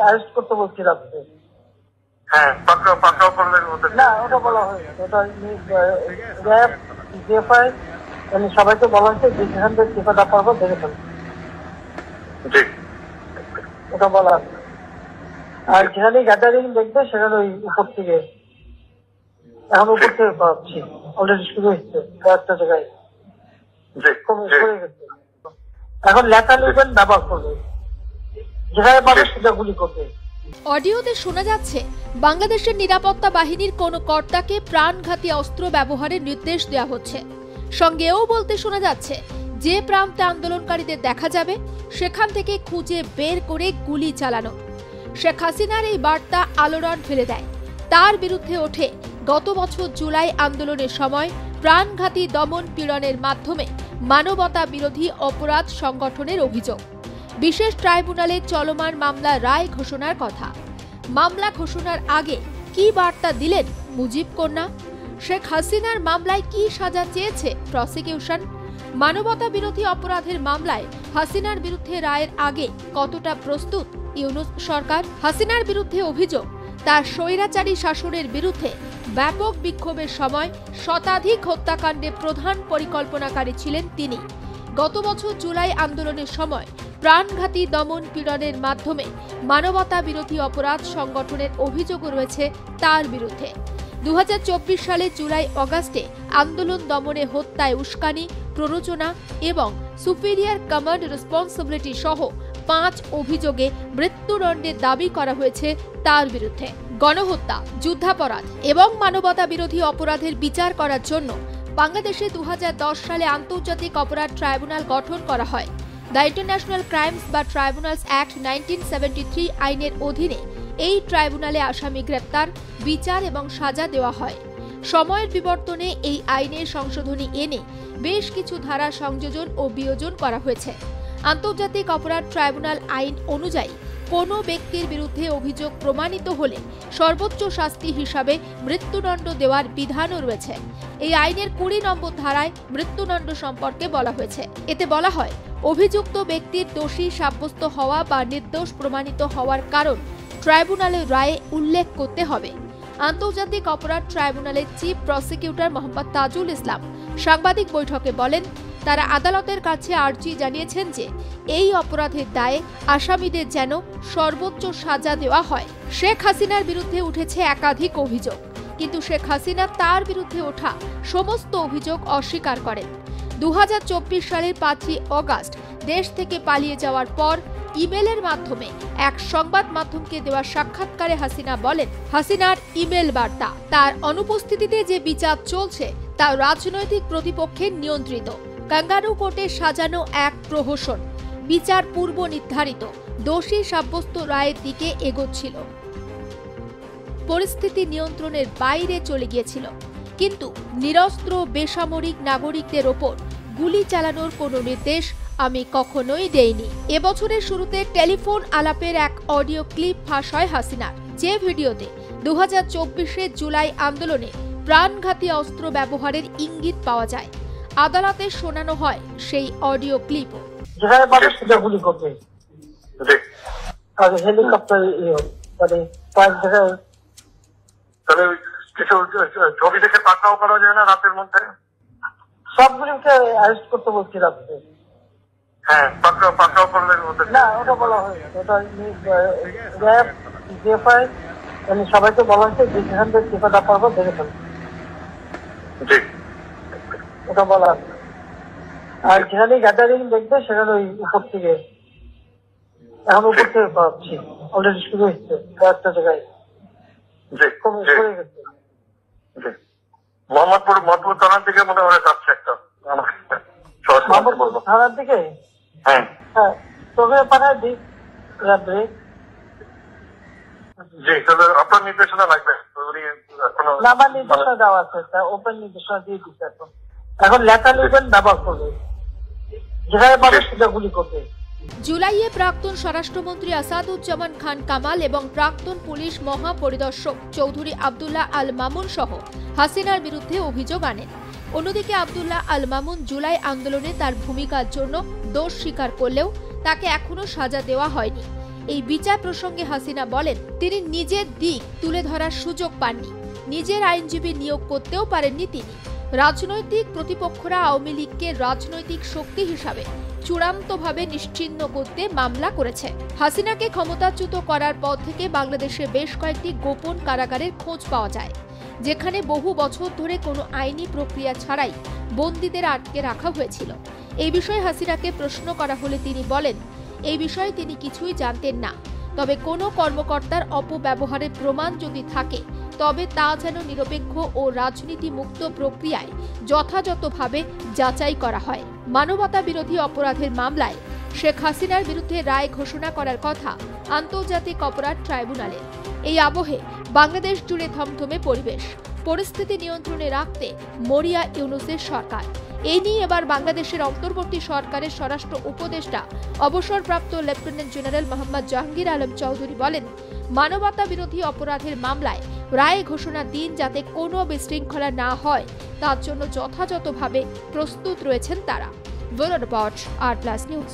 Arrest করতে বলছি রাত্রে। হ্যাঁ, পাকড়াও করলেন ওদের? না, ওটা বলা হয়েছে, ওটা র্যাব জিএফআই মানে সবাইকে বলা হয়েছে যে যেখান থেকে টিকাটা পারবো দেখে ফেলবো, ওটা বলা আছে। আর যেখানে গ্যাদারিং দেখবে সেখানে ওই উপর থেকে, এখন উপর থেকে পাচ্ছি অলরেডি শুরু হচ্ছে কয়েকটা জায়গায়, কমে গেছে। এখন লেখা লিখবেন ব্যবহার করবে, যেখানে পাবে সেটা গুলি করবে। অডিওতে শোনা যাচ্ছে বাংলাদেশের নিরাপত্তা বাহিনীর কোন কর্তাকে প্রাণঘাতী অস্ত্র ব্যবহারের নির্দেশ দেওয়া হচ্ছে। সঙ্গেও বলতে শোনা যাচ্ছে যে প্রান্তে আন্দোলনকারীদের দেখা যাবে সেখান থেকে খুঁজে বের করে গুলি চালানো। শেখ হাসিনার এই বার্তা আলোড়ন ফেলে দেয়। তার বিরুদ্ধে ওঠে গত বছর জুলাই আন্দোলনের সময় প্রাণঘাতী দমন পীড়নের মাধ্যমে মানবতা বিরোধী অপরাধ সংগঠনের অভিযোগ। বিশেষ ট্রাইব্যুনালে চলমান মামলা রায় ঘোষণার কথা। মামলা ঘোষণার আগে কি বার্তা দিলেন মুজিব কন্যা? শেখ হাসিনার মামলায় কি সাজা চেয়েছে প্রসিকিউশন? মানবতা বিরোধী অপরাধের মামলায় হাসিনার বিরুদ্ধে রায়ের আগে কতটা প্রস্তুত ইউনূস সরকার? হাসিনার বিরুদ্ধে অভিযোগ তার স্বৈরাচারী শাসনের বিরুদ্ধে ব্যাপক বিক্ষোভের সময় শতাধিক হত্যাকাণ্ডে প্রধান পরিকল্পনাকারী ছিলেন তিনি। গত বছর জুলাই আন্দোলনের সময় প্রাণঘাতী দমন পীড়নের মাধ্যমে মানবতা বিরোধী অপরাধ সংগঠনের অভিযোগও রয়েছে তার বিরুদ্ধে। 2024 সালে জুলাই অগাস্টে আন্দোলন দমনে হত্যায় উস্কানি, প্ররোচনা এবং সুপিরিয়র কমান্ড রেসপন্সিবিলিটি সহ 5 অভিযোগে মৃত্যুদণ্ডের দাবি করা হয়েছে তার বিরুদ্ধে। গণহত্যা, যুদ্ধাপরাধ এবং মানবতা বিরোধী অপরাধের বিচার করার জন্য বাংলাদেশে 2010 সালে আন্তর্জাতিক অপরাধ ট্রাইব্যুনাল গঠন করা হয়। দ্য ইন্টারন্যাশনাল ক্রাইমস বা ট্রাইব্যুনালস অ্যাক্ট 1973 আইনের অধীনে এই ট্রাইব্যুনালে আসামি গ্রেপ্তার, বিচার এবং সাজা দেওয়া হয়। সময়ের বিবর্তনে এই আইনের সংশোধনী এনে বেশ কিছু ধারা সংযোজন ও বিয়োজন করা হয়েছে। আন্তর্জাতিক অপরাধ ট্রাইব্যুনাল আইন অনুযায়ী কোনো ব্যক্তির বিরুদ্ধে অভিযোগ প্রমাণিত হলে সর্বোচ্চ শাস্তি হিসাবে মৃত্যুদণ্ড দেওয়ার বিধানও রয়েছে। এই আইনের 20 নম্বর ধারায় মৃত্যুদণ্ড সম্পর্কে বলা হয়েছে। এতে বলা হয়, অভিযুক্ত ব্যক্তির দোষী সাব্যস্ত হওয়া বা নির্দোষ প্রমাণিত হওয়ার কারণ ট্রাইব্যুনালের রায়ে উল্লেখ করতে হবে। আন্তর্জাতিক অপরাধ ট্রাইব্যুনালের চিফ প্রসিকিউটর মোহাম্মদ তাজুল ইসলাম সাংবাদিক বৈঠকে বলেন, তারা আদালতের কাছে আর্জি জানিয়েছেন যে এই অপরাধের দায়ে আসামিদের যেন সর্বোচ্চ সাজা দেওয়া হয়। শেখ হাসিনার বিরুদ্ধে উঠেছে একাধিক অভিযোগ, কিন্তু শেখ হাসিনা তার বিরুদ্ধে ওঠা সমস্ত অভিযোগ অস্বীকার করেন। 2024 সালের 5 অগাস্ট দেশ থেকে পালিয়ে যাওয়ার পর ইমেলের মাধ্যমে এক সংবাদ মাধ্যমকে দেওয়া সাক্ষাৎকারে হাসিনা বলেন, হাসিনার ইমেল বার্তা তার অনুপস্থিতিতে যে বিচার চলছে তা রাজনৈতিক প্রতিপক্ষের নিয়ন্ত্রিত, কাঙ্গারু কোর্টে সাজানো এক প্রহসন, বিচার পূর্ব নির্ধারিত, দোষী সাব্যস্ত রায়ের দিকে এগোচ্ছিল, পরিস্থিতি নিয়ন্ত্রণের বাইরে চলে গিয়েছিল। কিন্তু নিরস্ত্র বেসামরিক নাগরিকদের ওপর গুলি চালানোর কোনো নির্দেশ আমি কখনোই দেইনি। এবছরের শুরুতে টেলিফোন আলাপের এক অডিও ক্লিপ ফাঁস হয় হাসিনার, যে ভিডিওতে 2024 জুলাই আন্দোলনে প্রাণঘাতী অস্ত্র ব্যবহারের ইঙ্গিত পাওয়া যায়। আদালতে শোনানো হয় সেই অডিও ক্লিপও। যেখানে পাবে সেটা গুলি করবে, হেলিকপ্টার মানে কয়েক জায়গায়। তাহলে কিছু ছবি দেখে পাকড়াও করা যায় না রাতের মধ্যে? সবগুলিকে অ্যারেস্ট করতে বলছি রাত্রে। হ্যাঁ, পাকড়াও করলেন ওদের? না, ওটা বলা হয়েছে, ওটা র্যাব জিএফআই মানে সবাইকে বলা হয়েছে যে যেখান থেকে টিকাটা পারবো দেখে ফেলবো, ওটা বলা আছে। আর যেখানে গ্যাদারিং দেখবে সেখানে ওই উপর থেকে, এখন উপর থেকে পাচ্ছি অলরেডি শুরু হচ্ছে কয়েকটা জায়গায়, কমে গেছে। মোহাম্মদপুর থানার দিকে মনে হয় যাচ্ছে একটা, মোহাম্মদপুর থানার দিকে। হ্যাঁ, তোকে পাঠায় দিই রাত্রে। জি, তাহলে আপনার নির্দেশনা লাগবে? আমার নির্দেশনা দেওয়া আছে, ওপেন নির্দেশনা দিয়ে দিচ্ছে। এখন লেখা লিখবেন ব্যবহার করবে, যেখানে পাবে সেটা গুলি করবে। জুলাইয়ে প্রাক্তন স্বরাষ্ট্রমন্ত্রী আসাদুজ্জামান খান কামাল এবং প্রাক্তন পুলিশ মহাপরিদর্শক চৌধুরী আব্দুল্লাহ আল মামুন সহ হাসিনার বিরুদ্ধে অভিযোগ আনেন। অন্যদিকে আব্দুল্লাহ আল মামুন জুলাই আন্দোলনে তার ভূমিকার জন্য দোষ স্বীকার করলেও তাকে এখনো সাজা দেওয়া হয়নি। এই বিচার প্রসঙ্গে হাসিনা বলেন, তিনি নিজের দিক তুলে ধরার সুযোগ পাননি, নিজের আইনজীবী নিয়োগ করতেও পারেননি তিনি। রাজনৈতিক প্রতিপক্ষরা আওয়ামী লীগকে রাজনৈতিক শক্তি হিসাবে চূড়ান্তভাবে নিশ্চিহ্ন করতে মামলা করেছে। হাসিনাকে ক্ষমতাচ্যুত করার পর থেকে বাংলাদেশে বেশ কয়েকটি গোপন কারাগারের খোঁজ পাওয়া যায়, যেখানে বহু বছর ধরে কোনো আইনি প্রক্রিয়া ছাড়াই বন্দীদের আটকে রাখা হয়েছিল। এই বিষয়ে হাসিনাকে প্রশ্ন করা হলে তিনি বলেন, এই বিষয়ে তিনি কিছুই জানতেন না, তবে কোনো কর্মকর্তার অপব্যবহারের প্রমাণ যদি থাকে তবে তা যেন নিরপেক্ষ ও রাজনীতি মুক্ত প্রক্রিয়ায় যথাযথভাবে যাচাই করা হয়। মানবতা বিরোধী অপরাধের মামলায় শেখ হাসিনার বিরুদ্ধে রায় ঘোষণা করার কথা আন্তর্জাতিক অপরাধ ট্রাইব্যুনালের। এই আবহে বাংলাদেশ জুড়ে থমথমে পরিবেশ। পরিস্থিতি নিয়ন্ত্রণে রাখতে মরিয়া ইউনূসের সরকার। এই নিয়ে এবার বাংলাদেশের অন্তর্বর্তী সরকারের স্বরাষ্ট্র উপদেষ্টা অবসরপ্রাপ্ত লেফটেন্যান্ট জেনারেল মোহাম্মদ জাহাঙ্গীর আলম চৌধুরী বলেন, মানবতা বিরোধী অপরাধের মামলায় রায় ঘোষণার দিন যাতে কোনো বিশৃঙ্খলা না হয় তার জন্য যথাযথভাবে প্রস্তুত রয়েছেন তারা। ব্যুরো রিপোর্ট, আর প্লাস নিউজ।